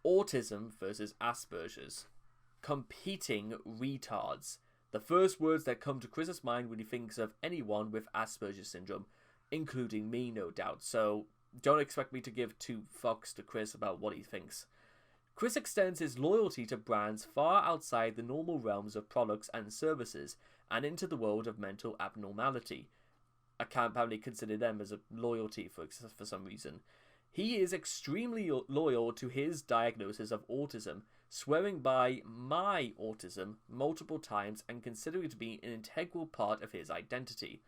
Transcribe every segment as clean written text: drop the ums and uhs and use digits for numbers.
Autism versus Asperger's. Competing retards. The first words that come to Chris's mind when he thinks of anyone with Asperger's syndrome, including me, no doubt. So don't expect me to give two fucks to Chris about what he thinks. Chris extends his loyalty to brands far outside the normal realms of products and services and into the world of mental abnormality. I can't apparently consider them as a loyalty for some reason. He is extremely loyal to his diagnosis of autism, swearing by my autism multiple times and considering it to be an integral part of his identity,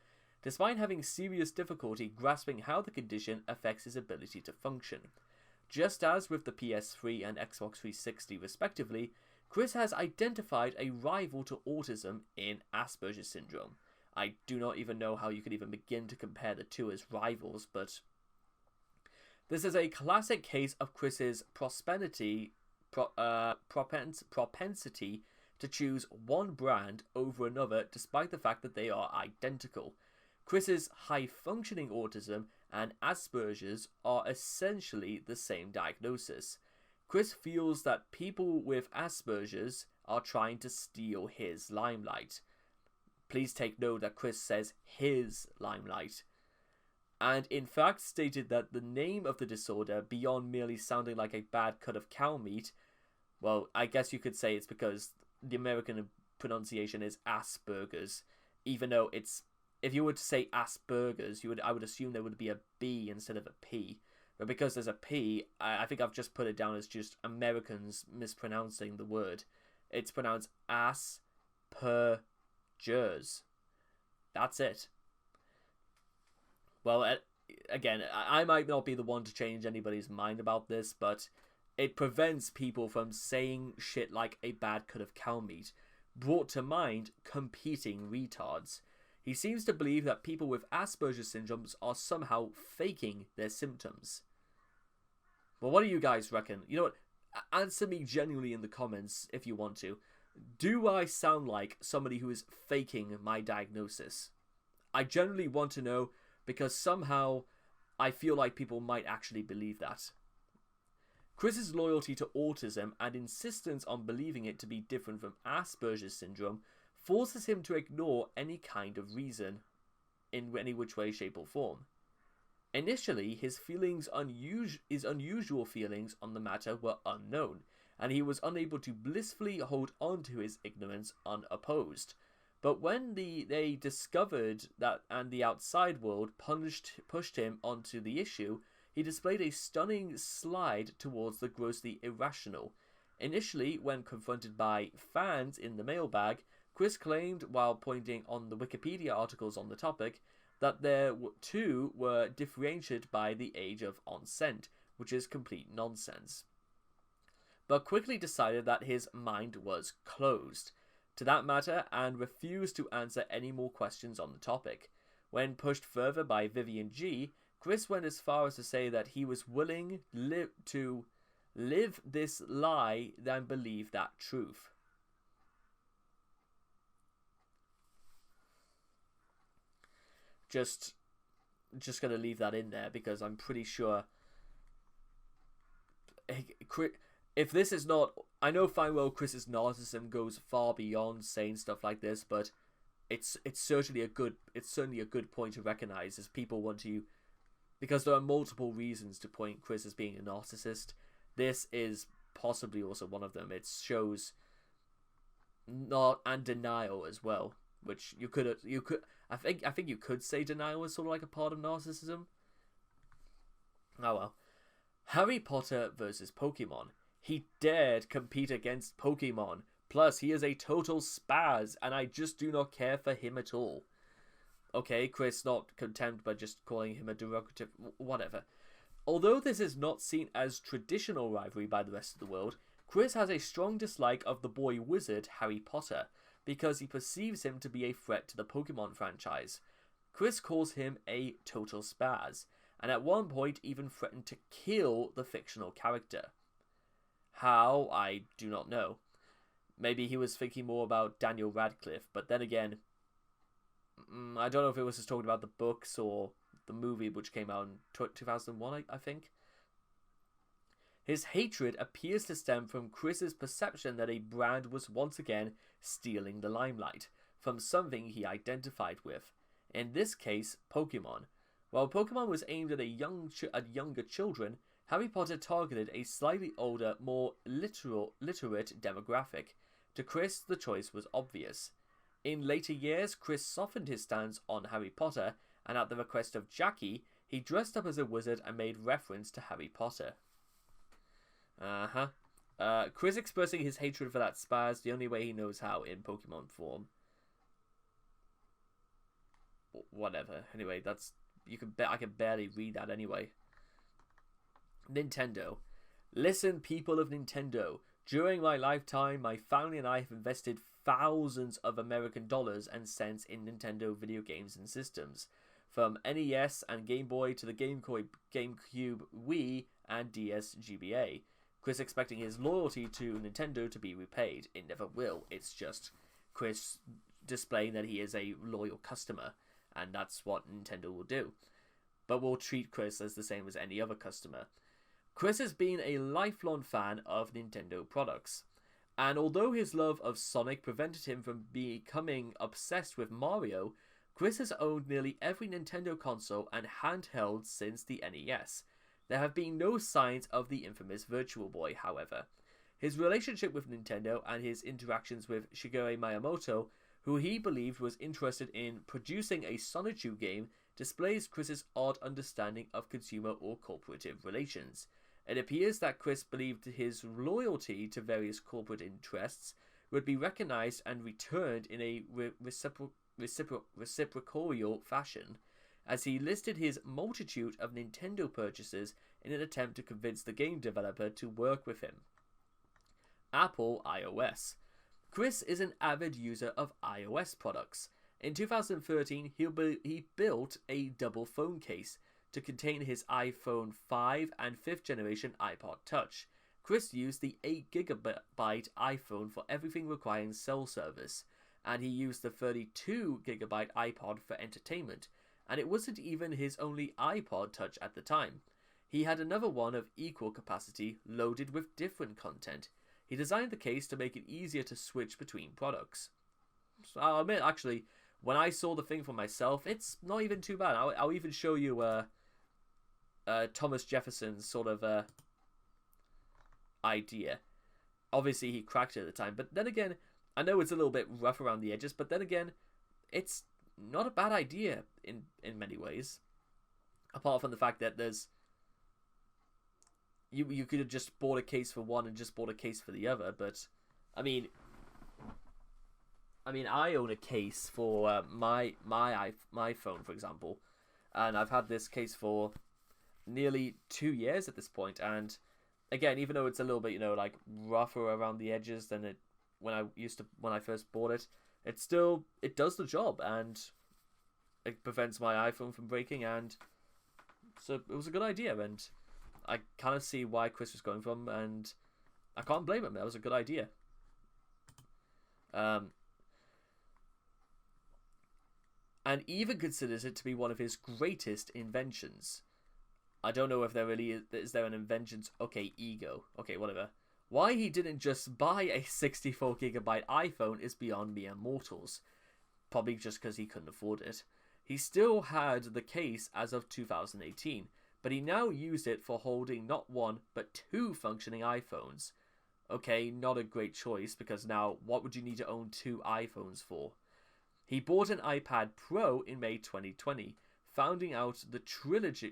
despite having serious difficulty grasping how the condition affects his ability to function. Just as with the PS3 and Xbox 360 respectively, Chris has identified a rival to autism in Asperger's syndrome. I do not even know how you could even begin to compare the two as rivals, but this is a classic case of Chris's propensity to choose one brand over another despite the fact that they are identical. Chris's high-functioning autism and Asperger's are essentially the same diagnosis. Chris feels that people with Asperger's are trying to steal his limelight. Please take note that Chris says his limelight. And in fact stated that the name of the disorder, beyond merely sounding like a bad cut of cow meat, well, I guess you could say it's because the American pronunciation is Asperger's, even though it's, if you were to say Asperger's, I would assume there would be a B instead of a P. But because there's a P, I think I've just put it down as just Americans mispronouncing the word. It's pronounced Asperger's. That's it. Well, again, I might not be the one to change anybody's mind about this, but it prevents people from saying shit like a bad cut of cow meat, brought to mind competing retards. He seems to believe that people with Asperger's syndromes are somehow faking their symptoms. Well, what do you guys reckon? You know what? Answer me genuinely in the comments if you want to. Do I sound like somebody who is faking my diagnosis? I generally want to know, because somehow I feel like people might actually believe that. Chris's loyalty to autism and insistence on believing it to be different from Asperger's syndrome forces him to ignore any kind of reason in any which way, shape or form. Initially, his unusual feelings on the matter were unknown, and he was unable to blissfully hold on to his ignorance unopposed. But when they discovered that and the outside world pushed him onto the issue, he displayed a stunning slide towards the grossly irrational. Initially, when confronted by fans in the mailbag, Chris claimed, while pointing on the Wikipedia articles on the topic, that their two were differentiated by the age of consent, which is complete nonsense. But quickly decided that his mind was closed to that matter and refused to answer any more questions on the topic. When pushed further by Vivian G, Chris went as far as to say that he was willing to live this lie than believe that truth. Just gonna leave that in there because I'm pretty sure if this is not, I know fine well Chris's narcissism goes far beyond saying stuff like this, but it's certainly a good point to recognize as people want to, because there are multiple reasons to point Chris as being a narcissist. This is possibly also one of them. It shows not and denial as well, which you could I think you could say denial is sort of like a part of narcissism. Oh well. Harry Potter versus Pokemon. He dared compete against Pokemon. Plus, he is a total spaz, and I just do not care for him at all. Okay, Chris not content by just calling him a derogative, whatever. Although this is not seen as traditional rivalry by the rest of the world, Chris has a strong dislike of the boy wizard Harry Potter, because he perceives him to be a threat to the Pokemon franchise. Chris calls him a total spaz, and at one point even threatened to kill the fictional character. How, I do not know. Maybe he was thinking more about Daniel Radcliffe, but then again, I don't know if it was just talking about the books or the movie which came out in 2001, I think. His hatred appears to stem from Chris's perception that a brand was once again stealing the limelight from something he identified with. In this case, Pokemon. While Pokemon was aimed at younger children, Harry Potter targeted a slightly older, more literate demographic. To Chris, the choice was obvious. In later years, Chris softened his stance on Harry Potter, and at the request of Jackie, he dressed up as a wizard and made reference to Harry Potter. Chris expressing his hatred for that spaz the only way he knows how in Pokemon form. Whatever. Anyway, that's I can barely read that anyway. Nintendo. Listen, people of Nintendo. During my lifetime, my family and I have invested thousands of American dollars and cents in Nintendo video games and systems. From NES and Game Boy to the GameCube, Wii, and DS GBA. Chris expecting his loyalty to Nintendo to be repaid. It never will. It's just Chris displaying that he is a loyal customer. And that's what Nintendo will do. But we'll treat Chris as the same as any other customer. Chris has been a lifelong fan of Nintendo products. And although his love of Sonic prevented him from becoming obsessed with Mario, Chris has owned nearly every Nintendo console and handheld since the NES. There have been no signs of the infamous Virtual Boy, however. His relationship with Nintendo and his interactions with Shigeru Miyamoto, who he believed was interested in producing a Sonichu game, displays Chris's odd understanding of consumer or corporative relations. It appears that Chris believed his loyalty to various corporate interests would be recognized and returned in a reciprocal fashion, as he listed his multitude of Nintendo purchases in an attempt to convince the game developer to work with him. Apple iOS. Chris is an avid user of iOS products. In 2013, he built a double phone case to contain his iPhone 5 and 5th generation iPod Touch. Chris used the 8GB iPhone for everything requiring cell service, and he used the 32GB iPod for entertainment, and it wasn't even his only iPod Touch at the time. He had another one of equal capacity loaded with different content. He designed the case to make it easier to switch between products. So I'll admit, actually, when I saw the thing for myself, it's not even too bad. I'll even show you Thomas Jefferson's sort of idea. Obviously, he cracked it at the time, but then again, I know it's a little bit rough around the edges, but then again, it's not a bad idea in many ways. Apart from the fact that there's... You could have just bought a case for one and just bought a case for the other, but I mean I own a case for my phone, for example, and I've had this case for nearly 2 years at this point, and again, even though it's a little bit, like rougher around the edges than it when I first bought it, it does the job, and it prevents my iPhone from breaking, and so it was a good idea, and I kind of see why Chris was going from, and I can't blame him. That was a good idea. And even considers it to be one of his greatest inventions. I don't know if there really is there an invention. Okay, ego. Okay, whatever. Why he didn't just buy a 64GB iPhone is beyond mere mortals. Probably just because he couldn't afford it. He still had the case as of 2018. But he now used it for holding not one, but 2 functioning iPhones. Okay, not a great choice, because now, what would you need to own 2 iPhones for? He bought an iPad Pro in May 2020, rounding out the trilogy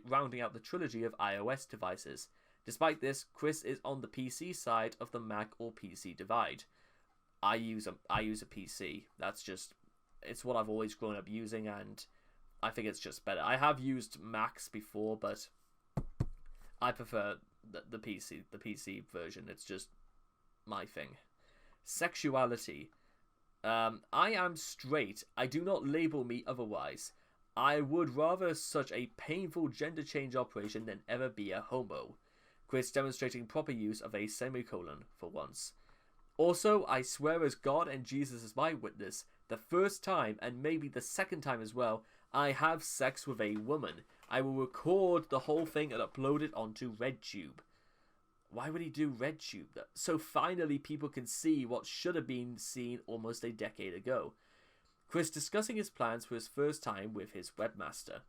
of iOS devices. Despite this, Chris is on the PC side of the Mac or PC divide. I use a PC. It's what I've always grown up using, and I think it's just better. I have used Macs before, but I prefer the PC version. It's just my thing. Sexuality. I am straight. I do not label me otherwise. I would rather such a painful gender change operation than ever be a homo. Chris demonstrating proper use of a semicolon for once. Also, I swear as God and Jesus as my witness, the first time, and maybe the second time as well, I have sex with a woman. I will record the whole thing and upload it onto RedTube. Why would he do RedTube? So finally people can see what should have been seen almost a decade ago. Chris discussing his plans for his first time with his webmaster.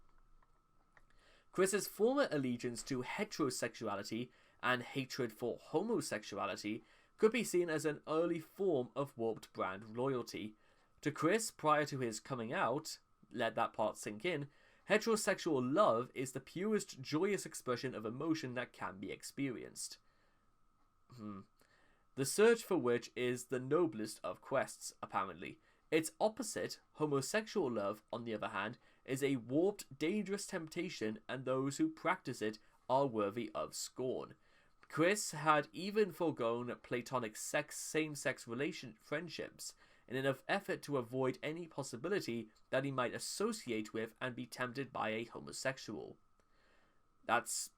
Chris's former allegiance to heterosexuality and hatred for homosexuality could be seen as an early form of warped brand loyalty. To Chris, prior to his coming out, let that part sink in, heterosexual love is the purest, joyous expression of emotion that can be experienced. The search for which is the noblest of quests, apparently. Its opposite, homosexual love, on the other hand, is a warped, dangerous temptation, and those who practice it are worthy of scorn. Chris had even foregone platonic same-sex friendships in an effort to avoid any possibility that he might associate with and be tempted by a homosexual. That's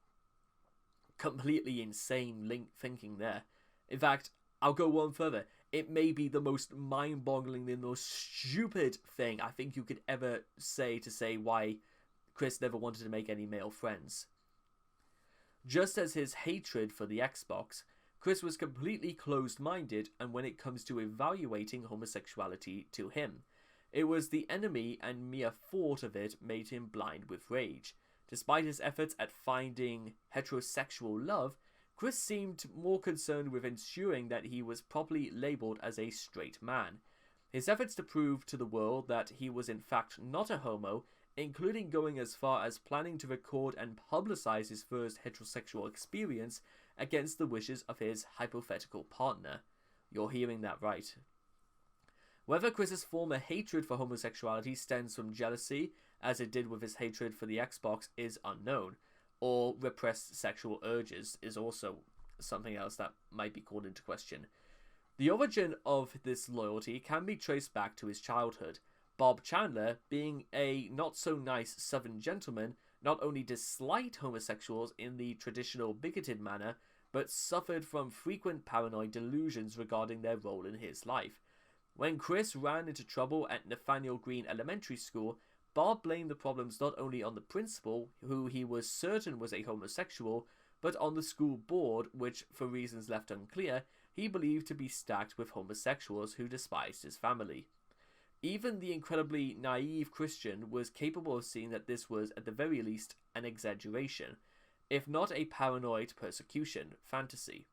completely insane thinking there. In fact, I'll go one further. It may be the most mind-boggling, the most stupid thing I think you could ever say to say why Chris never wanted to make any male friends. Just as his hatred for the Xbox, Chris was completely closed-minded, and when it comes to evaluating homosexuality to him, it was the enemy, and mere thought of it made him blind with rage. Despite his efforts at finding heterosexual love, Chris seemed more concerned with ensuring that he was properly labelled as a straight man. His efforts to prove to the world that he was in fact not a homo, including going as far as planning to record and publicise his first heterosexual experience against the wishes of his hypothetical partner. You're hearing that right. Whether Chris's former hatred for homosexuality stems from jealousy, as it did with his hatred for the Xbox, is unknown, or repressed sexual urges is also something else that might be called into question. The origin of this loyalty can be traced back to his childhood. Bob Chandler, being a not-so-nice Southern gentleman, not only disliked homosexuals in the traditional bigoted manner, but suffered from frequent paranoid delusions regarding their role in his life. When Chris ran into trouble at Nathaniel Green Elementary School, Bob blamed the problems not only on the principal, who he was certain was a homosexual, but on the school board, which, for reasons left unclear, he believed to be stacked with homosexuals who despised his family. Even the incredibly naive Christian was capable of seeing that this was, at the very least, an exaggeration, if not a paranoid persecution fantasy.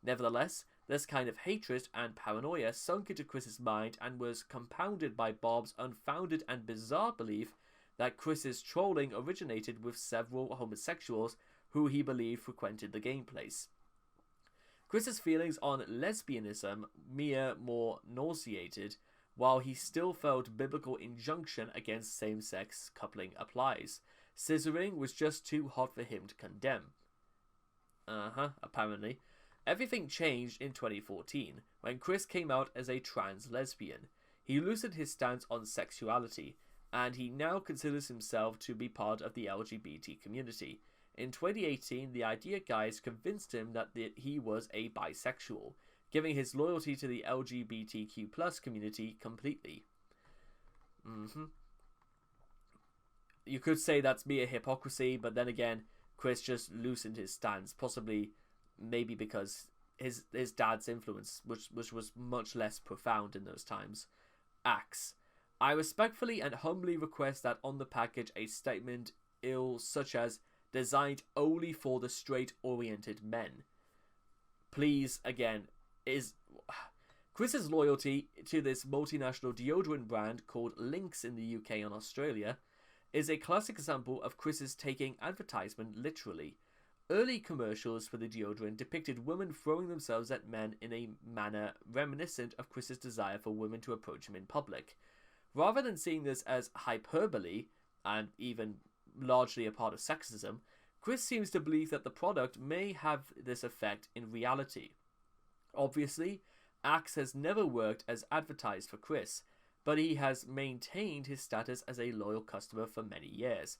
Nevertheless, this kind of hatred and paranoia sunk into Chris's mind and was compounded by Bob's unfounded and bizarre belief that Chris's trolling originated with several homosexuals who he believed frequented the gameplace. Chris's feelings on lesbianism more nauseated, while he still felt biblical injunction against same-sex coupling applies. Scissoring was just too hot for him to condemn. Apparently. Everything changed in 2014, when Chris came out as a trans lesbian. He loosened his stance on sexuality, and he now considers himself to be part of the LGBT community. In 2018, the Idea Guys convinced him that he was a bisexual, giving his loyalty to the LGBTQ+ community completely. You could say that's mere hypocrisy, but then again, Chris just loosened his stance, possibly maybe because his dad's influence, which was much less profound in those times. Axe. I respectfully and humbly request that on the package a statement such as designed only for the straight-oriented men. Please, again, is Chris's loyalty to this multinational deodorant brand called Lynx in the UK and Australia is a classic example of Chris's taking advertisement literally. Early commercials for the deodorant depicted women throwing themselves at men in a manner reminiscent of Chris's desire for women to approach him in public. Rather than seeing this as hyperbole, and even largely a part of sexism, Chris seems to believe that the product may have this effect in reality. Obviously, Axe has never worked as advertised for Chris, but he has maintained his status as a loyal customer for many years.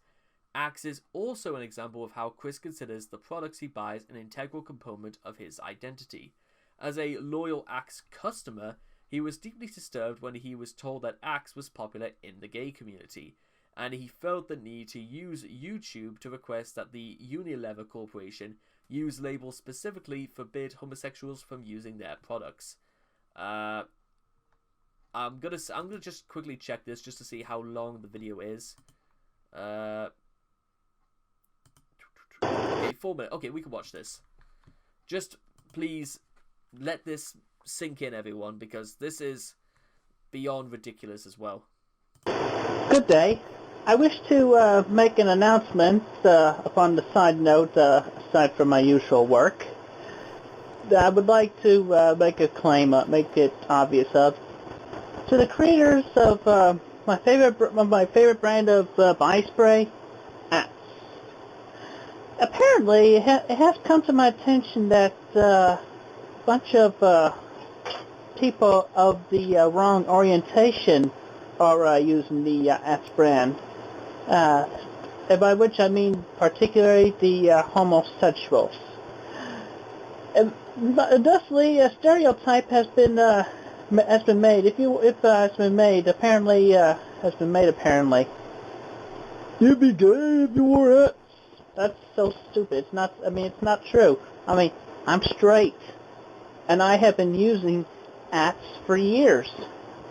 Axe is also an example of how Chris considers the products he buys an integral component of his identity. As a loyal Axe customer, he was deeply disturbed when he was told that Axe was popular in the gay community, and he felt the need to use YouTube to request that the Unilever Corporation use labels specifically forbid homosexuals from using their products. I'm gonna just quickly check this just to see how long the video is. Okay, 4 minutes. Okay, we can watch this. Just please let this sink in, everyone, because this is beyond ridiculous as well. Good day. I wish to make an announcement upon the side note, aside from my usual work. I would like to make a claim, make it obvious of, to the creators of my favorite brand of body spray, Axe. Apparently, it has come to my attention that a bunch of people of the wrong orientation are using the Axe brand, and by which I mean particularly the homosexuals. Thusly, a stereotype has been made. Has been made apparently. You'd be gay if you wore it. That's so stupid. It's not. I mean, it's not true. I mean, I'm straight, and I have been using Axe for years.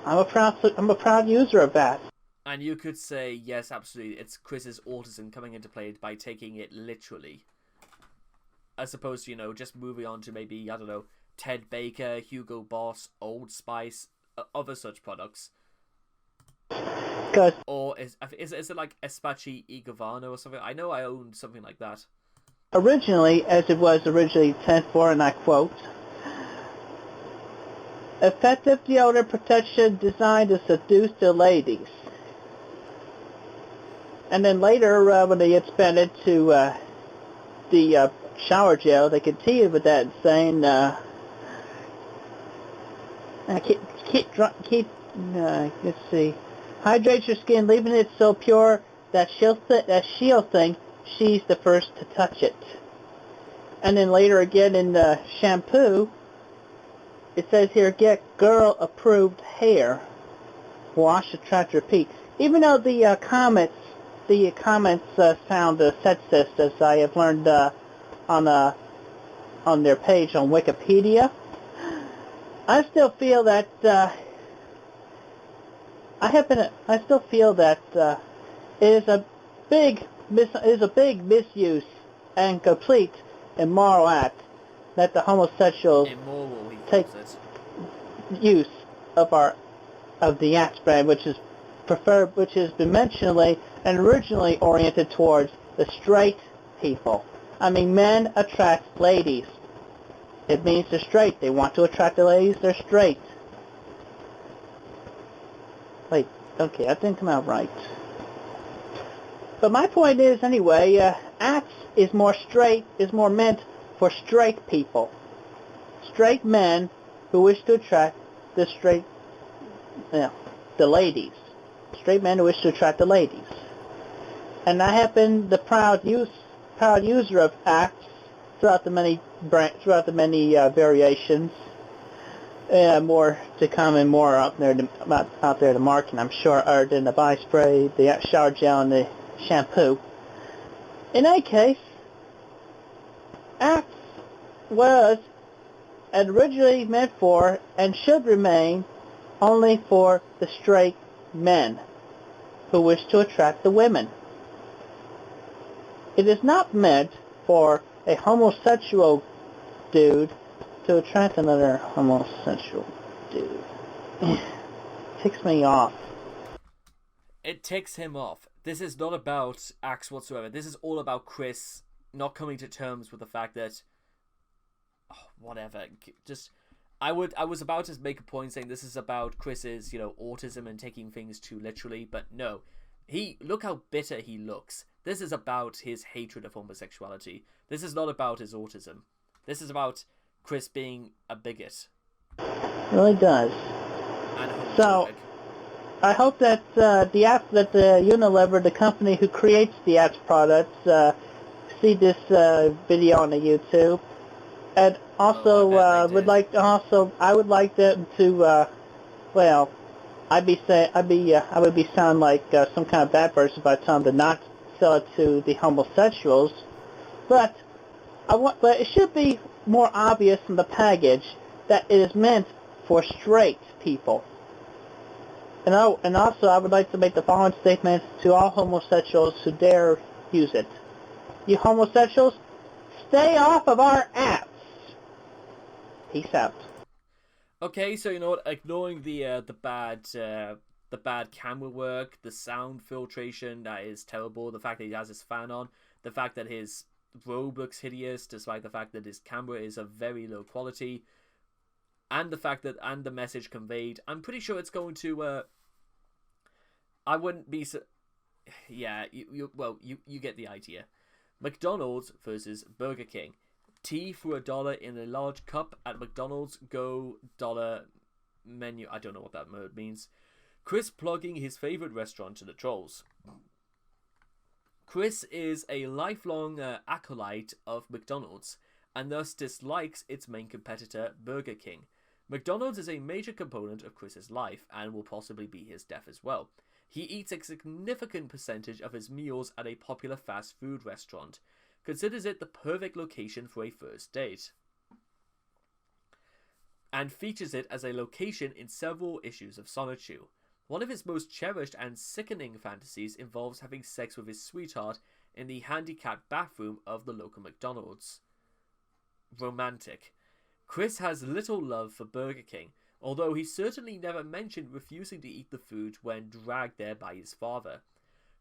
I'm a proud user of that. And you could say, yes, absolutely, it's Chris's autism coming into play by taking it literally. As opposed to, you know, just moving on to maybe, I don't know, Ted Baker, Hugo Boss, Old Spice, other such products. Good. Or is it like Espace y Gabbana or something? I know I owned something like that. Originally, as it was originally sent for, and I quote, effective deodorant protection designed to seduce the ladies. And then later, when they expanded to the shower gel, they continued with that, saying, let's see, hydrate your skin, leaving it so pure that she'll think she's the first to touch it. And then later again in the shampoo, it says here, get girl-approved hair. Wash, attract, repeat. Even though the comments sound sexist, as I have learned on their page on Wikipedia, I still feel that it is a big misuse and complete immoral act that the homosexuals take use of the Axe brand, which is dimensionally and originally oriented towards the straight people. I mean, men attract ladies. It means they're straight. They want to attract the ladies. They're straight. Wait, okay, that didn't come out right. But my point is, anyway, Axe is more meant for straight people. Straight men who wish to attract the ladies. Straight men who wish to attract the ladies. And I have been the proud user of Axe throughout the many variations. More to come and more out there to market, I'm sure, other than the body spray, the shower gel, and the shampoo. In any case, Axe was originally meant for and should remain only for the straight men who wish to attract the women. It is not meant for a homosexual dude to attract another homosexual dude. Ticks me off. It ticks him off. This is not about Axe whatsoever. This is all about Chris not coming to terms with the fact that whatever. Just I was about to make a point saying this is about Chris's, autism and taking things too literally, but no. Look how bitter he looks. This is about his hatred of homosexuality. This is not about his autism. This is about Chris being a bigot. It really does. And homophobic. So, I hope that Unilever, the company who creates the Axe products, see this video on the YouTube, and also I would like them to, I would be sound like some kind of bad person if I tell them to not sell it to the homosexuals, but But it should be more obvious in the package that it is meant for straight people. And also, I would like to make the following statement to all homosexuals who dare use it. You homosexuals, stay off of our apps. Peace out. Okay, so you know what? Ignoring the bad camera work, the sound filtration that is terrible, the fact that he has his fan on, the fact that his robe looks hideous, despite the fact that his camera is of very low quality, and the fact that the message conveyed, I'm pretty sure it's going to. I wouldn't be so. Yeah, you get the idea. McDonald's versus Burger King. Tea for $1 in a large cup at McDonald's Go dollar menu. I don't know what that word means. Chris plugging his favorite restaurant to the trolls. Chris is a lifelong acolyte of McDonald's and thus dislikes its main competitor, Burger King. McDonald's is a major component of Chris's life and will possibly be his death as well. He eats a significant percentage of his meals at a popular fast food restaurant. Considers it the perfect location for a first date, and features it as a location in several issues of Sonichu. One of his most cherished and sickening fantasies involves having sex with his sweetheart in the handicapped bathroom of the local McDonald's. Romantic. Chris has little love for Burger King, although he certainly never mentioned refusing to eat the food when dragged there by his father,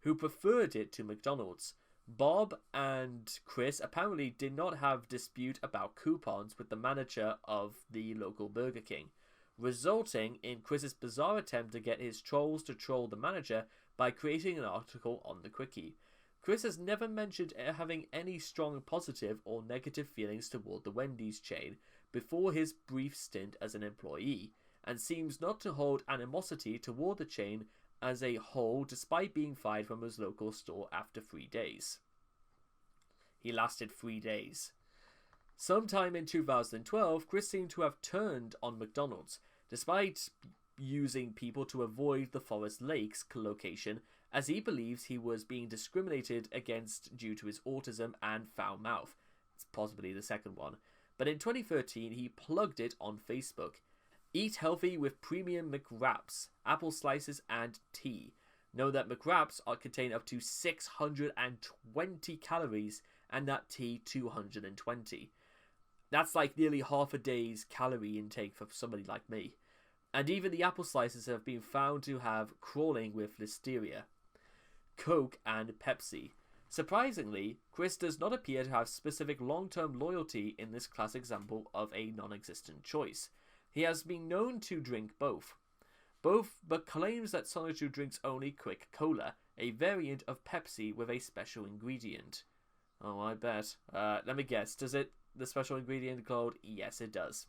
who preferred it to McDonald's. Bob and Chris apparently did not have dispute about coupons with the manager of the local Burger King, resulting in Chris's bizarre attempt to get his trolls to troll the manager by creating an article on the Quickie. Chris has never mentioned having any strong positive or negative feelings toward the Wendy's chain before his brief stint as an employee, and seems not to hold animosity toward the chain as a whole, despite being fired from his local store after 3 days. He lasted 3 days. Sometime in 2012, Chris seemed to have turned on McDonald's, despite using people to avoid the Forest Lakes location, as he believes he was being discriminated against due to his autism and foul mouth. It's possibly the second one. But in 2013, he plugged it on Facebook. Eat healthy with premium McWraps, apple slices, and tea. Know that McWraps contain up to 620 calories and that tea 220. That's like nearly half a day's calorie intake for somebody like me. And even the apple slices have been found to have crawling with listeria. Coke and Pepsi. Surprisingly, Chris does not appear to have specific long-term loyalty in this class example of a non-existent choice. He has been known to drink both, but claims that Sonichu drinks only Quick Cola, a variant of Pepsi with a special ingredient. Oh, I bet. Let me guess, does it the special ingredient called? Yes, it does.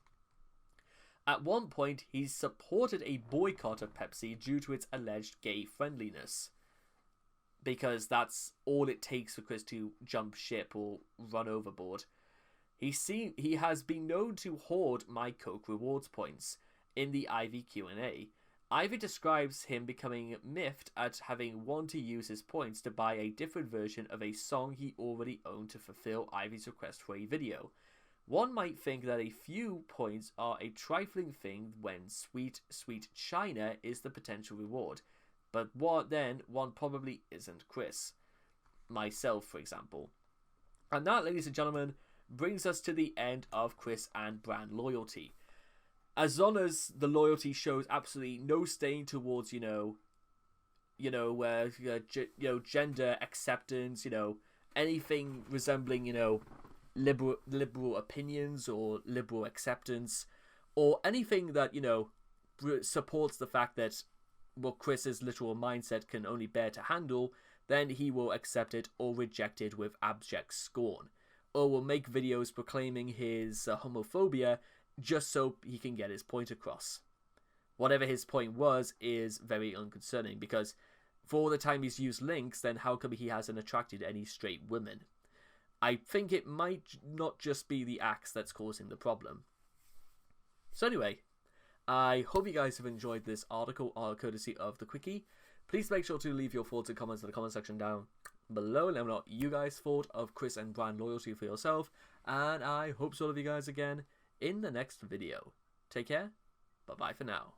At one point, he supported a boycott of Pepsi due to its alleged gay friendliness, because that's all it takes for Chris to jump ship or run overboard. He has been known to hoard My Coke rewards points in the Ivy Q&A. Ivy describes him becoming miffed at having wanted to use his points to buy a different version of a song he already owned to fulfill Ivy's request for a video. One might think that a few points are a trifling thing when Sweet Sweet China is the potential reward, but one probably isn't Chris. Myself, for example. And that, ladies and gentlemen, brings us to the end of Chris and brand loyalty. As long as the loyalty shows absolutely no stain towards, gender acceptance, anything resembling, liberal opinions or liberal acceptance, or anything that, supports the fact that what Chris's literal mindset can only bear to handle, then he will accept it or reject it with abject scorn, or will make videos proclaiming his homophobia just so he can get his point across. Whatever his point was is very unconcerning, because for all the time he's used links, then how come he hasn't attracted any straight women? I think it might not just be the axe that's causing the problem. So anyway, I hope you guys have enjoyed this article courtesy of the Quickie. Please make sure to leave your thoughts and comments in the comment section down below. Let me know what you guys thought of Chris and brand loyalty for yourself. and I hope to all of you guys again in the next video. Take care. Bye-bye for now.